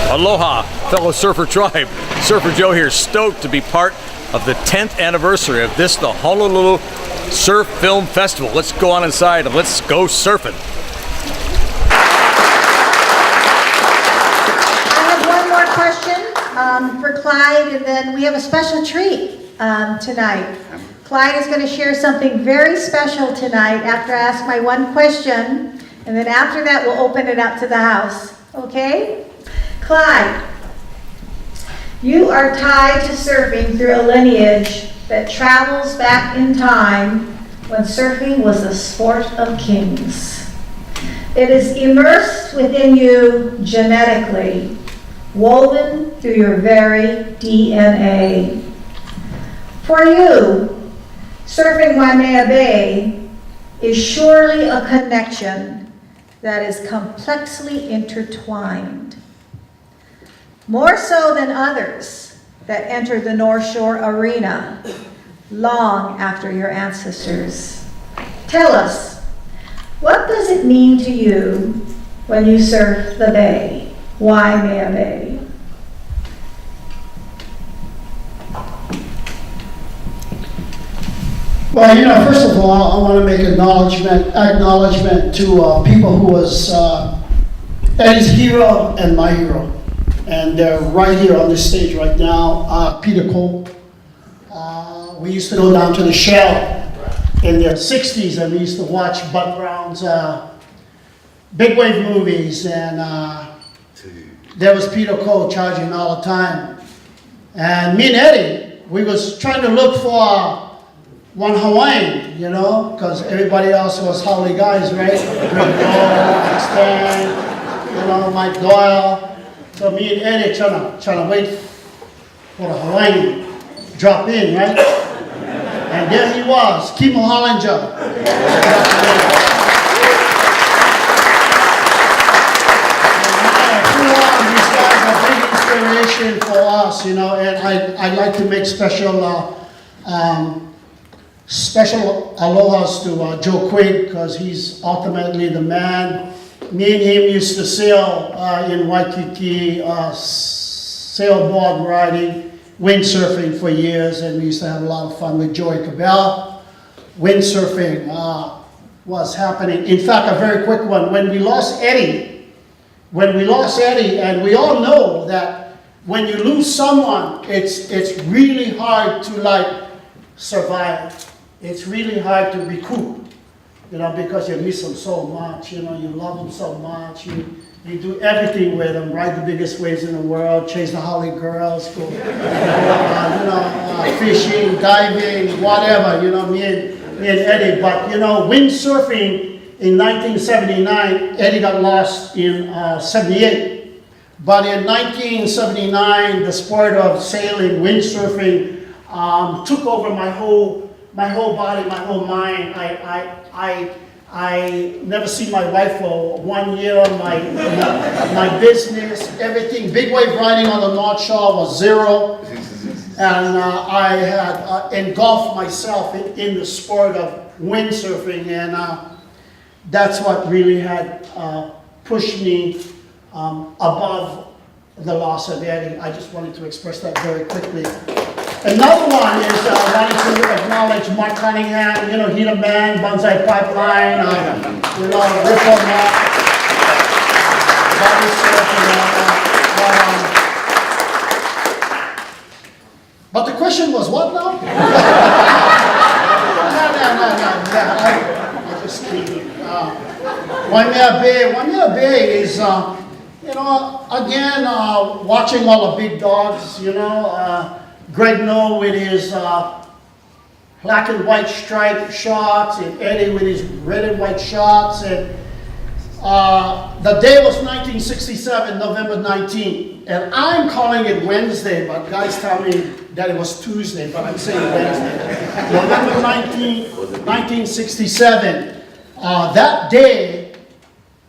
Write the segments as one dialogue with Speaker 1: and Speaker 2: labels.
Speaker 1: Aloha, fellow surfer tribe. Surfer Joe here, stoked to be part of the 10th anniversary of this, the Honolulu Surf Film Festival. Let's go on inside and let's go surfing.
Speaker 2: I have one more question for Clyde, and then we have a special treat tonight. Clyde is going to share something very special tonight after I ask my one question, and then after that we'll open it up to the house. Okay? Clyde, you are tied to surfing through a lineage that travels back in time when surfing was the sport of kings. It is immersed within you genetically, woven through your very DNA. For you, surfing Waimea Bay is surely a connection that is complexly intertwined. More so than others that entered the North Shore arena long after your ancestors. Tell us, what does it mean to you when you surf the bay, Waimea Bay?
Speaker 3: Well, first of all, I want to make acknowledgement to people who was Eddie's hero and my hero. And they're right here on this stage right now. Peter Cole. We used to go down to the Shell in the 60s, and we used to watch Bud Brown's big wave movies. And there was Peter Cole charging all the time. And me and Eddie, we was trying to look for one Hawaiian, because everybody else was Holly guys, right? Greg Doyle, Stan, Mike Doyle. So me and Eddie trying to wait for the Hawaiian drop in, right? And there he was, Kimo Hollinger. These guys are big inspiration for us, and I'd like to make special alohas to Joe Quigg, because he's ultimately the man. Me and him used to sail in Waikiki, sailboard riding, windsurfing for years, and we used to have a lot of fun with Joey Cabell. Windsurfing was happening. In fact, a very quick one, when we lost Eddie, and we all know that when you lose someone, it's really hard to survive. It's really hard to recoup. Because you miss them so much, you love them so much, you do everything with them, ride the biggest waves in the world, chase the Holly girls, go, fishing, diving, whatever, me and Eddie. But, windsurfing in 1979, Eddie got lost in 78. But in 1979, the sport of sailing, windsurfing, took over my whole body, my whole mind. I never seen my wife for 1 year. My business, everything. Big wave riding on the North Shore was zero. And I had engulfed myself in the sport of windsurfing. And that's what really had pushed me above the loss of Eddie. I just wanted to express that very quickly. Another one is wanting to acknowledge Mark Cunningham, he the man, Bonsai Pipeline, Ripple Mark, Bobby Surf, but the question was what now? No, I'm just kidding. Waimea Bay is, again, watching all the big dogs, Greg No with his black and white striped shorts, and Eddie with his red and white shorts. And the day was 1967, November 19th. And I'm calling it Wednesday, but guys tell me that it was Tuesday, but I'm saying Wednesday. November 19th, 1967. That day,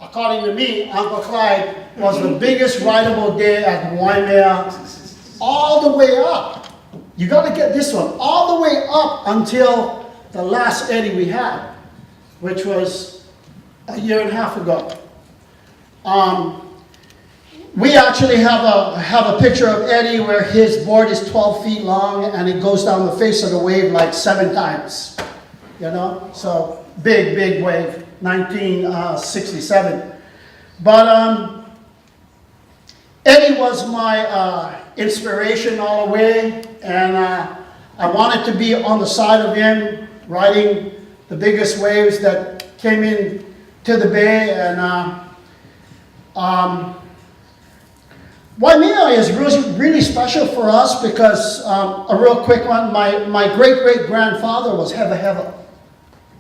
Speaker 3: according to me, Uncle Clyde, was the biggest rideable day at Waimea, all the way up. You got to get this one, all the way up until the last Eddie we had, which was a year and a half ago. we actually have a picture of Eddie where his board is 12 feet long and it goes down the face of the wave like 7 times. You know, so big wave, 1967. But Eddie was my inspiration all the way, and I wanted to be on the side of him, riding the biggest waves that came in to the bay. And Waimea is really special for us because, a real quick one, my great-great-grandfather was Heva.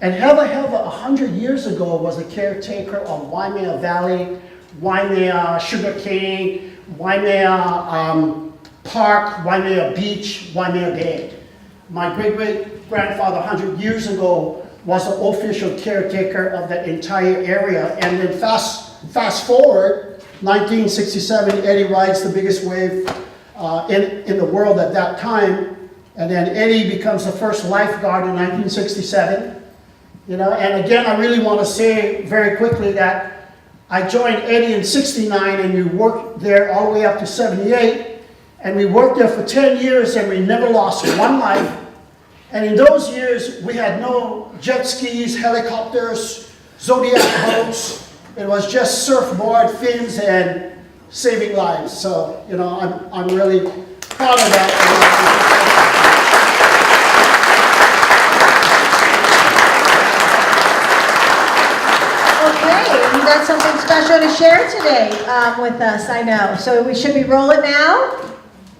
Speaker 3: And Heva 100 years ago was a caretaker of Waimea Valley, Waimea Sugarcane, Waimea Park, Waimea Beach, Waimea Bay. My great-great-grandfather 100 years ago was the official caretaker of the entire area. And then fast forward, 1967, Eddie rides the biggest wave in the world at that time. And then Eddie becomes the first lifeguard in 1967. You know, and again, I really want to say very quickly that I joined Eddie in 69 and we worked there all the way up to 78. And we worked there for 10 years and we never lost one life. And in those years, we had no jet skis, helicopters, Zodiac boats. It was just surfboard, fins, and saving lives. So, you know, I'm really proud of that.
Speaker 2: Okay, you got something special to share today with us, I know. So should we roll it now?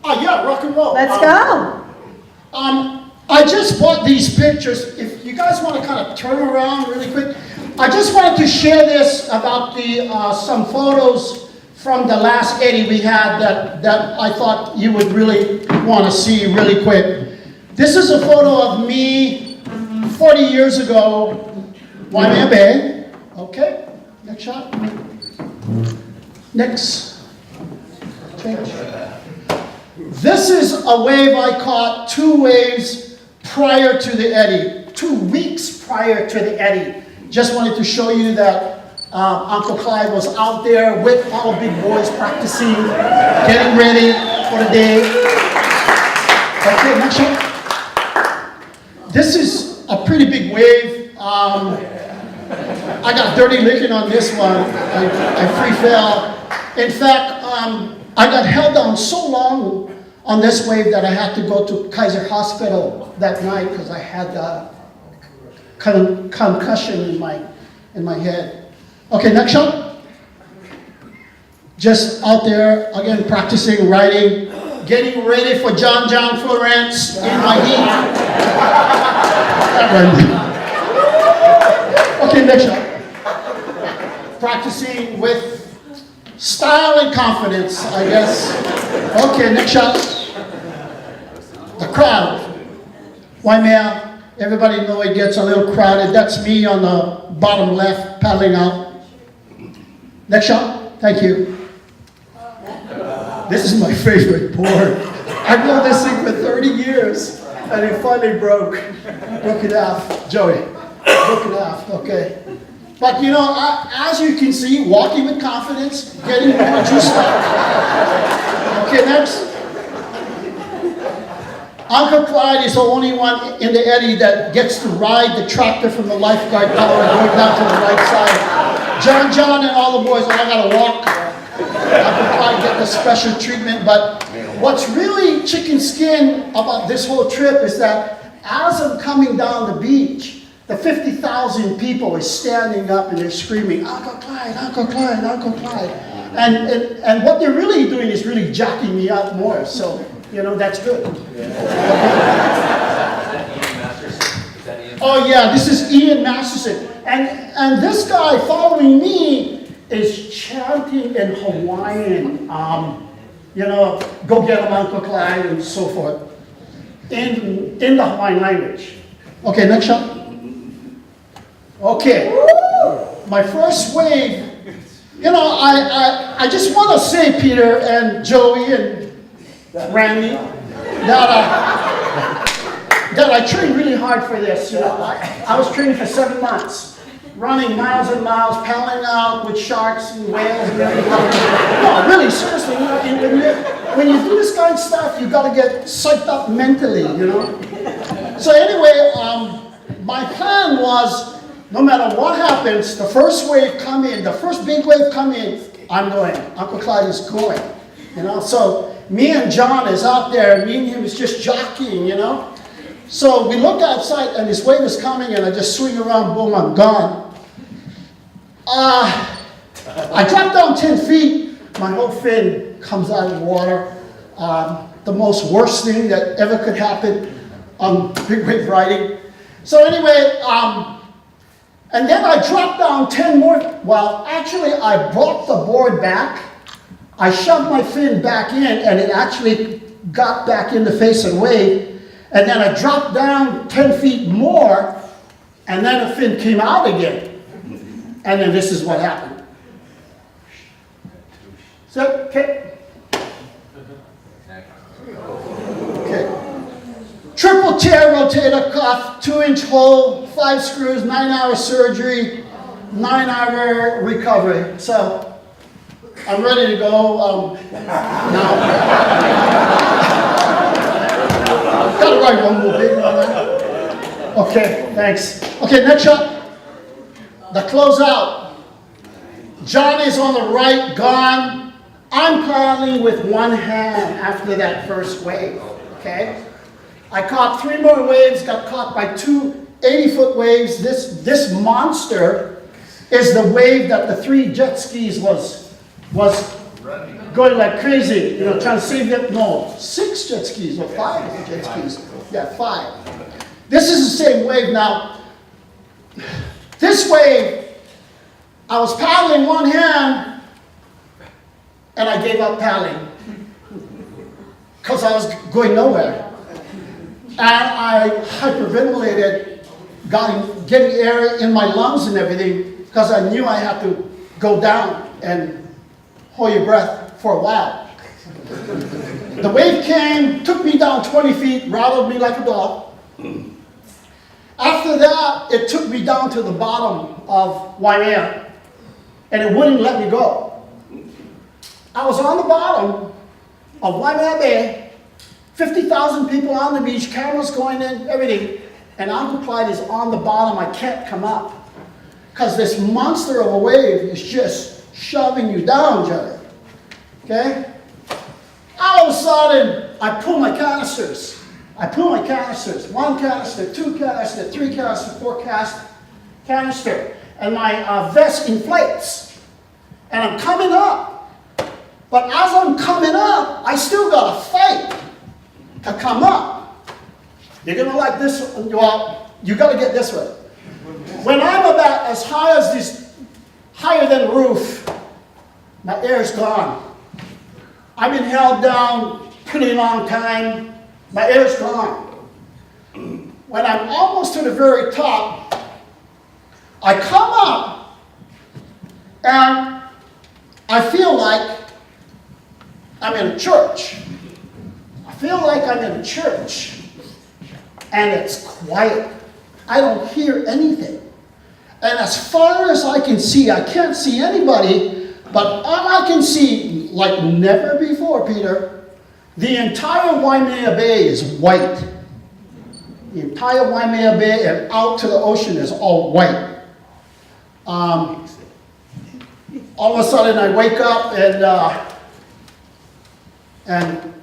Speaker 3: Oh yeah, rock and roll.
Speaker 2: Let's go.
Speaker 3: I just bought these pictures. If you guys want to kind of turn around really quick, I just wanted to share this about the some photos from the last Eddie we had that I thought you would really want to see really quick. This is a photo of me 40 years ago, Waimea Bay. Okay, next shot. Next. Change. This is a wave I caught 2 waves prior to the Eddie, 2 weeks prior to the Eddie. Just wanted to show you that Uncle Clyde was out there with all the big boys practicing, getting ready for the day. Okay, next shot. This is a pretty big wave. I got dirty licking on this one. I free fell. In fact, I got held down so long on this wave that I had to go to Kaiser Hospital that night because I had a concussion in my head. Okay, next shot. Just out there, again, practicing riding, getting ready for John Florence in my heat. Okay, next shot. Practicing with style and confidence, I guess. Okay, next shot. The crowd. Waimea, everybody know it gets a little crowded. That's me on the bottom left, paddling out. Next shot. Thank you. This is my favorite board. I've known this thing for 30 years, and it finally broke it off. Joey, broke it off. Okay. But you know, as you can see, walking with confidence, getting more juiced up. Okay, next. Uncle Clyde is the only one in the Eddie that gets to ride the tractor from the lifeguard tower going down to the right side. John and all the boys, I gotta walk. Uncle Clyde get the special treatment. But what's really chicken skin about this whole trip is that as I'm coming down the beach, the 50,000 people is standing up and they're screaming, Uncle Clyde, Uncle Clyde, Uncle Clyde. And what they're really doing is really jacking me up more. So, you know, that's good. Oh yeah, this is Ian Masterson. And this guy following me is chanting in Hawaiian, you know, go get him, Uncle Clyde, and so forth, in the Hawaiian language. Okay, next shot. Okay, my first wave, you know, I just want to say, Peter and Joey and Randy, that I trained really hard for this. You know, I was training for 7 months. running miles and miles, paddling out with sharks and whales and everything. No, really, seriously, you know, when you do this kind of stuff, you got to get psyched up mentally, you know. So anyway, my plan was, no matter what happens, the first wave come in, the first big wave come in, I'm going. Uncle Clyde is going, you know. So me and John is out there, me and him is just jockeying, you know. So we look outside and this wave is coming and I just swing around, boom, I'm gone. I drop down 10 feet, my whole fin comes out of the water. The most worst thing that ever could happen on big wave riding. So anyway, and then I dropped down 10 more. Well, actually I brought the board back. I shoved my fin back in and it actually got back in the face of the wave. And then I dropped down 10 feet more and then the fin came out again. And then this is what happened. So, okay. Okay. Triple tear rotator cuff, 2-inch hole, 5 screws, 9-hour surgery, 9-hour recovery. So, I'm ready to go now. Gotta write one more big one there. Okay, thanks. Okay, next shot. The closeout. John is on the right, gone. I'm paddling with one hand after that first wave, okay? I caught 3 more waves, got caught by 2 80-foot waves. This monster is the wave that the 3 jet skis was going like crazy, you know, trying to save them. No, 6 jet skis or 5 jet skis. Yeah, 5. This is the same wave now. This wave, I was paddling one hand, and I gave up paddling because I was going nowhere. And I hyperventilated, getting air in my lungs and everything because I knew I had to go down and hold your breath for a while. The wave came, took me down 20 feet, rattled me like a dog. After that, it took me down to the bottom of Waimea, and it wouldn't let me go. I was on the bottom of Waimea Bay, 50,000 people on the beach, cameras going in, everything, and Uncle Clyde is on the bottom. I can't come up because this monster of a wave is just shoving you down, Jerry. Okay? All of a sudden, I pull my canisters. 1 canister, 2 canister, 3 canister, 4 canister. And my vest inflates. And I'm coming up. But as I'm coming up, I still got to fight to come up. You're going to like this. Well, you got to get this way. When I'm about as high as this, higher than the roof, my air's gone. I've been held down pretty long time. My air's gone. When I'm almost to the very top, I come up and I feel like I'm in a church. And it's quiet. I don't hear anything. And as far as I can see, I can't see anybody, but all I can see, like never before, Peter, the entire Waimea Bay is white. The entire Waimea Bay and out to the ocean is all white. All of a sudden I wake up and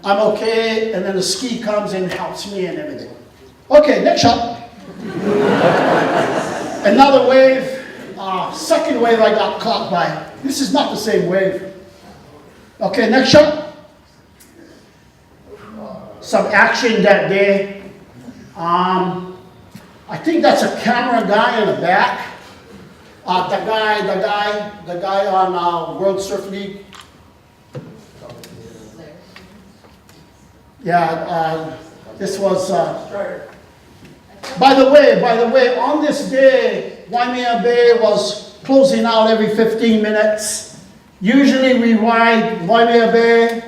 Speaker 3: I'm okay, and then the ski comes and helps me and everything. Okay, next shot. Another wave, second wave I got caught by. This is not the same wave. Okay, next shot. Some action that day. I think that's a camera guy in the back. The guy on World Surf League. Yeah, this was. By the way, on this day, Waimea Bay was closing out every 15 minutes. Usually we ride Waimea Bay.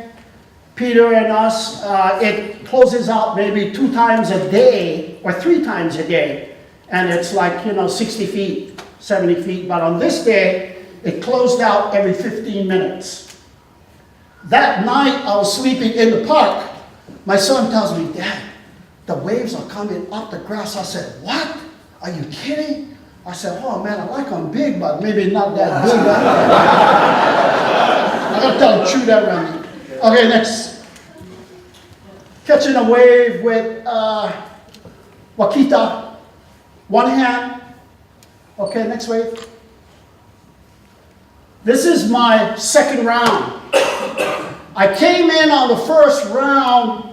Speaker 3: Peter and us, it closes out maybe 2 times a day or 3 times a day. And it's like, 60 feet. 70 feet, but on this day, it closed out every 15 minutes. That night, I was sleeping in the park. My son tells me, Dad, the waves are coming up the grass. I said, what? Are you kidding? I said, oh man, I like them big, but maybe not that big. I gotta tell the truth around me. Okay, next. Catching a wave with Wakita, one hand. Okay, next wave. This is my second round. I came in on the first round.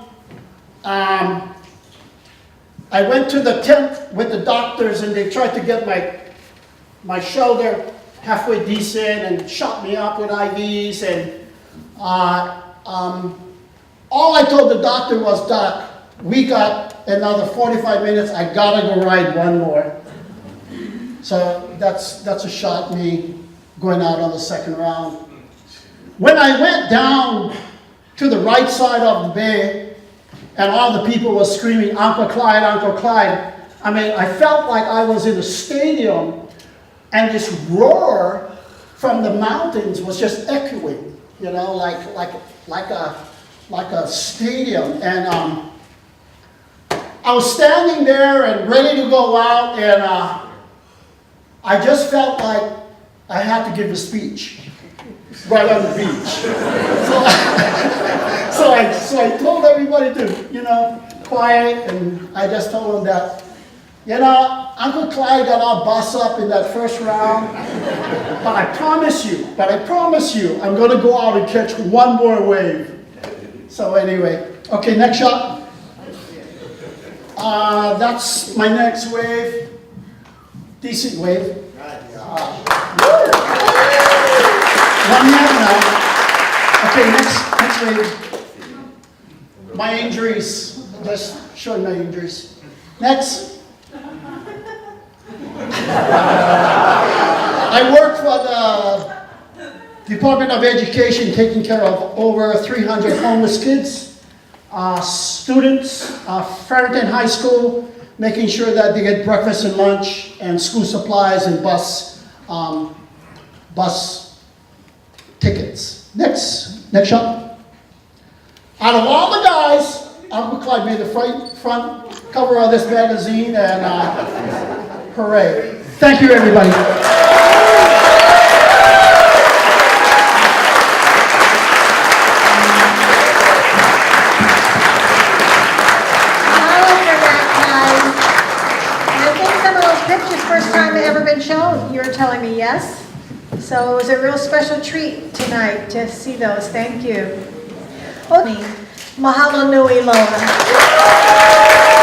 Speaker 3: I went to the tent with the doctors and they tried to get my shoulder halfway decent and shot me up with IVs. And all I told the doctor was, Doc, we got another 45 minutes. I gotta go ride one more. So that's a shot me going out on the second round. When I went down to the right side of the bay, and all the people were screaming, Uncle Clyde, Uncle Clyde. I mean, I felt like I was in a stadium, and this roar from the mountains was just echoing, you know, like a stadium. And I was standing there and ready to go out, and I just felt like I had to give a speech right on the beach. So I told everybody to, you know, quiet, and I just told them that, you know, Uncle Clyde got all bossed up in that first round, but I promise you, I'm going to go out and catch one more wave. So anyway, okay, next shot. That's my next wave. Decent wave. One minute now. Okay, next wave. My injuries. Just showing my injuries. Next. I work for the Department of Education, taking care of over 300 homeless kids, students, Farrington High School, making sure that they get breakfast and lunch and school supplies and bus tickets. Next shot. Out of all the guys, Uncle Clyde made the front cover of this magazine, and hooray. Thank you, everybody.
Speaker 2: First time it ever been shown? You were telling me yes? So it was a real special treat tonight to see those. Thank you. Mahalo nui loa.